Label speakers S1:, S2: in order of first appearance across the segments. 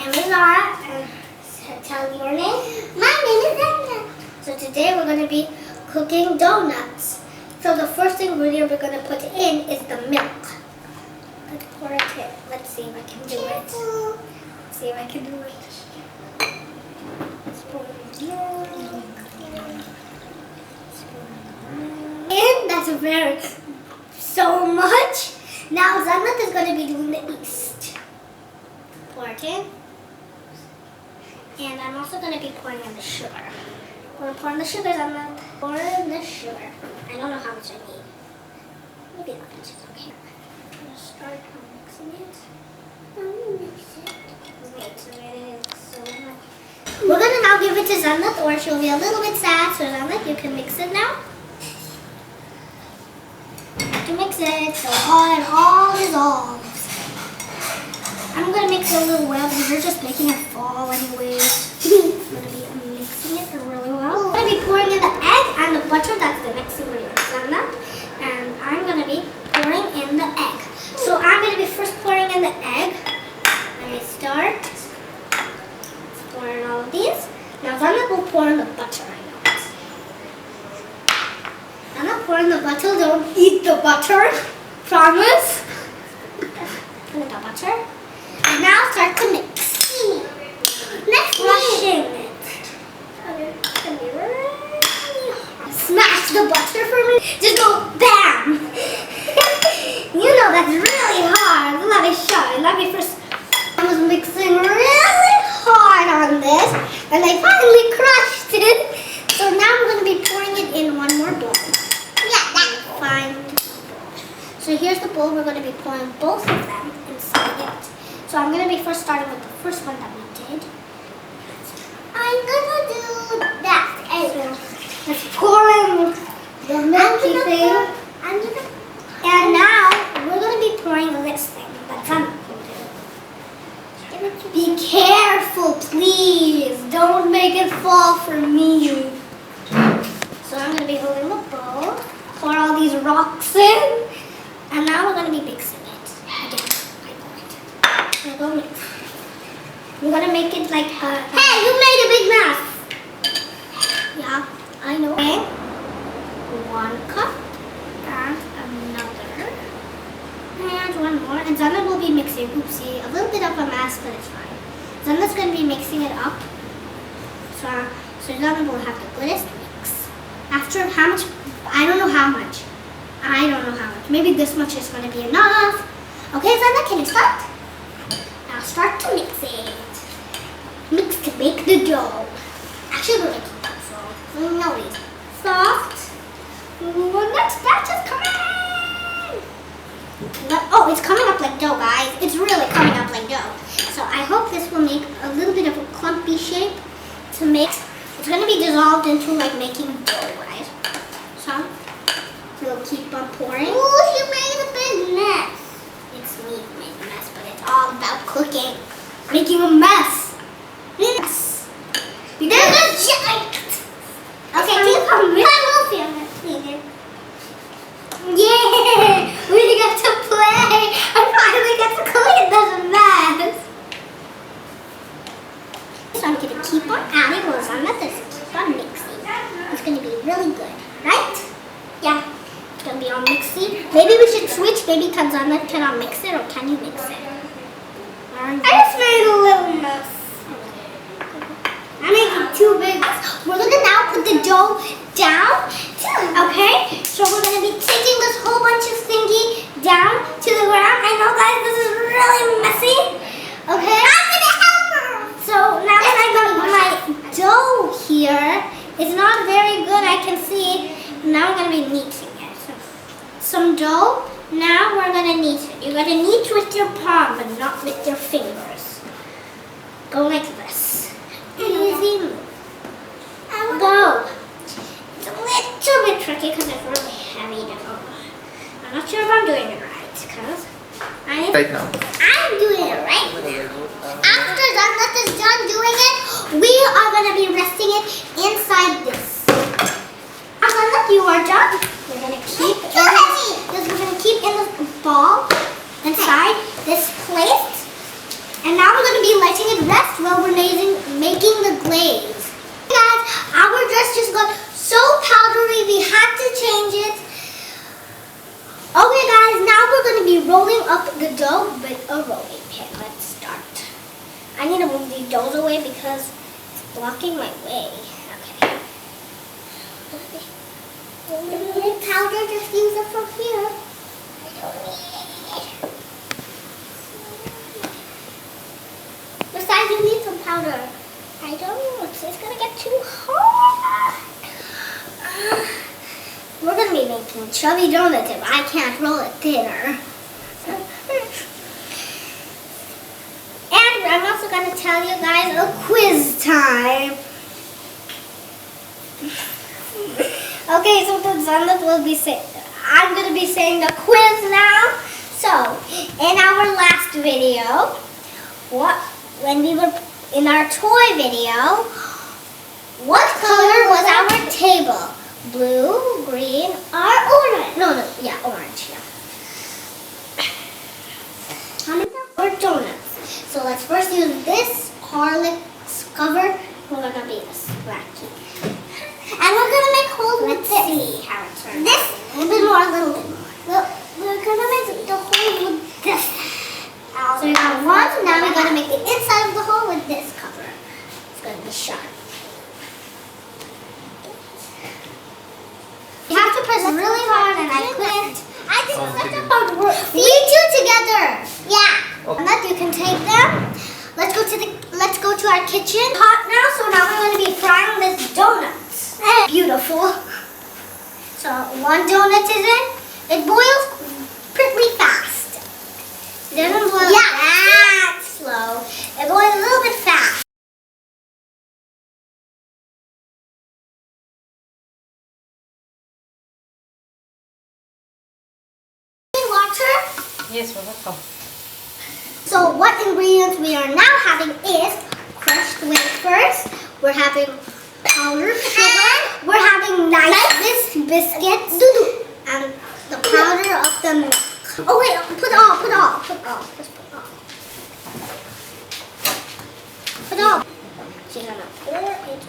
S1: name is Zara, and tell your name. My name is Doughnut. So today we're going to be cooking donuts. So the first ingredient we're going to put in is the milk. Let's pour it in. Let's see if I can do it. Let's see if I can do it. And that's so much. Now Zannat is going to be doing the yeast. Pour it in. And I'm also going to be pouring in the sugar. We're going to pour in the sugar, Zannat. Pour in the sugar. I don't know how much I need. Maybe that much is okay. I'm going to start mixing it. Mix it. Wait, so much. We're going to now give it to Zannat, or she'll be a little bit sad. So Zannat, you can mix it now. To mix it so it all dissolves. I'm going to mix it a little well because you're just making it fall anyways. I'm going to be mixing it really well. I'm going to be pouring in the egg and the butter. That's the next ingredient. And I'm going to be pouring in the egg. So I'm going to be first pouring in the egg. Let me start. Let's pour in all of these. Now Zannat will pour in the butter. I'm not pouring the butter. Don't eat the butter. Promise. Put in the butter. And now start to mix. Next, crushing it. Smash the butter for me. Just go bam. You know that's really hard. Let me show you. Let me first. I was mixing really hard on this, and I finally crushed it. So now I'm going to be pouring it in one more bowl. Yeah, that's fine. So here's the bowl. We're going to be pouring both of them inside it. So I'm going to be first starting with the first one that we did. I'm going to do that. Let's pour in the milky thing. And now we're going to be pouring this thing that's on. Be careful, please. Don't make it fall for me. So I'm going to be holding the bowl, pour all these rocks in, and now we're going to be mixing it. Again, I'm going to mix. I'm going to make it like a... Hey, you made a big mess! Yeah, I know. Okay. 1 cup, and another, and one more. And Zannat will be mixing. Oopsie, a little bit of a mess, but it's fine. Zannat's going to be mixing it up. So Zannat will have the goodest mix. After how much? I don't know how much. Maybe this much is going to be enough. Okay, Zannat, can you start? Now start to mix it. Mix to make the dough. Actually, we're making dough, so no reason. Soft. The next batch is coming. Oh, it's coming up like dough, guys. It's really coming up like dough. So I hope this will make a little bit of a clumpy shape to make. It's going to be dissolved into like making dough, right? So we'll keep on pouring. Ooh, you made a big mess. It's me who made a mess, but it's all about cooking. Making a mess. Yes. There's a giant. Okay, keep on moving. I will film it. Yeah, we get to play. I finally get to clean this mess. So I'm going to keep on adding what's on this. Keep on mixing. It's going to be really good, right? Yeah, it's going to be all mixy. Maybe we should switch. Maybe Zannat cannot mix it, or can you mix it? I just made a little mess. I'm making too big. We're going to now put the dough down. Okay? So we're going to be taking this whole bunch of thingy down to the ground. I know, guys, this is really messy. Okay? I'm going to help her. So now that I got my dough here, it's not very good, I can see. Now I'm going to be kneading it. So, some dough. Now we're going to knead it. You're going to knead with your palm, but not with your fingers. Go like this. Easy move. Go. It's a little bit tricky because it's really heavy dough. I'm not sure if I'm doing it right because I'm doing it right. After Doughnut is done doing it, we are going to be resting it inside this. Doughnut, you are done. We're going to keep in this ball inside this plate. And now we're going to be letting it rest while we're making the glaze. Guys, our dress just got so powdery, we had to change it. Okay guys, now we're going to be rolling up the dough with a rolling pin. Let's start. I need to move these doughs away because it's blocking my way. Okay. Powder, just use it from here. I don't need it. Besides, you need some powder. I don't know, it's going to get too hard. We're going to be making chubby donuts if I can't roll it thinner. And I'm also going to tell you guys a quiz time. Okay, so the Zannat will be saying, I'm going to be saying the quiz now. So, in our last video, when we were in our toy video, what color was our table? Blue, green, or orange? Orange, yeah. How many are donuts? So let's first use this Horlicks cover. We're going to be a scratchy. And we're going to make holes with this. Let's see how it turns. This, a little bit more. We're going to make the hole with this. So we got one. Now we're going to make the inside of the hole with this cover. It's going to be sharp. You have to press really hard, and I couldn't. I did such a hard work. We two together. Yeah. Okay. And that you can take them. Let's go to our kitchen. Hot now, so now we're going to be frying this donuts. Beautiful. So one donut is in. It boils pretty fast. It doesn't boil that slow. It boils a little bit fast.
S2: Yes, we're welcome.
S1: So what ingredients we are now having is crushed wafers. We're having powdered sugar. We're having nice biscuits and the powder of the milk. Oh wait, put all. Just put all. Put all. So you're gonna pour it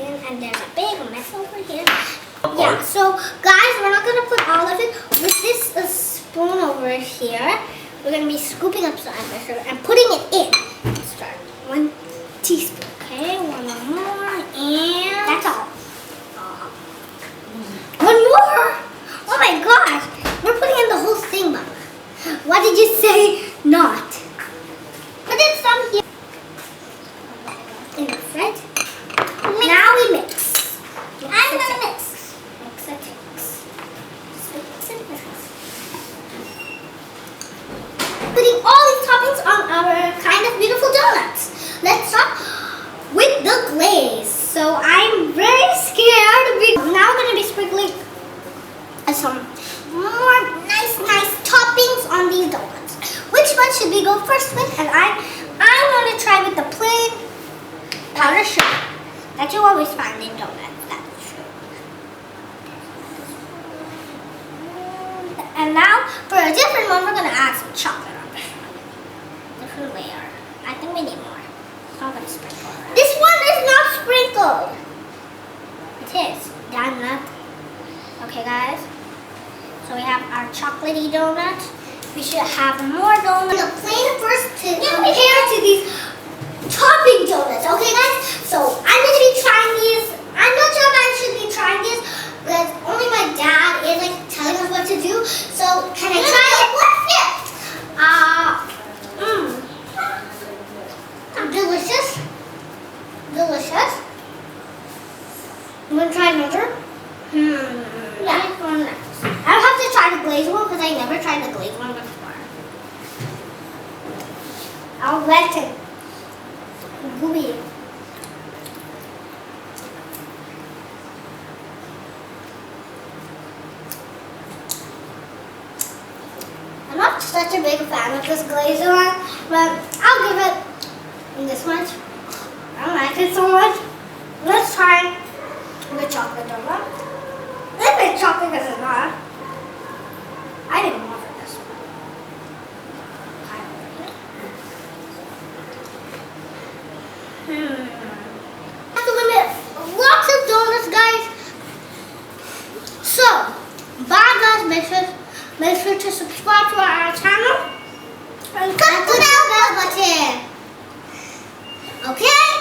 S1: in, and there's a big mess over here. Yeah, so guys, we're not gonna put all of it. With this spoon over here, we're going to be scooping up some sugar and putting it in. Let's start. 1 teaspoon. Okay, one more, and that's all. One more! Oh my gosh! We're putting in the whole thing, Mama. What did you say? Not. Put in some here. In the fridge. Now we mix. I'm going to mix. Putting all these toppings on our kind of beautiful donuts. Let's start with the glaze. So I'm very scared. Now we're going to be sprinkling some more nice toppings on these donuts. Which one should we go first with? And I'm going to try with the plain powdered sugar that you always find in donuts. That's true. And now for a different one, we're going to add some chocolate. Different layer. I think we need more. So I'm going to sprinkle it. This one is not sprinkled. It is. Doughnut. Okay, guys. So we have our chocolatey donut. We should have more donuts. The plain first to compare to these topping donuts. Okay, guys. So I'm going to be trying these. I'm not sure if I should be trying these because only my dad is like telling us what to do. So can I try it? What's it? Delicious. I'm going to try another. Yeah. I'll have to try the glazed one because I never tried the glazed one before. I'll let it. Gooey. I'm not such a big fan of this glazed one, but I'll give it this much. I don't like it so much. Let's try the chocolate donut. This is chocolate because it's not. I didn't want for this one. button. Okay?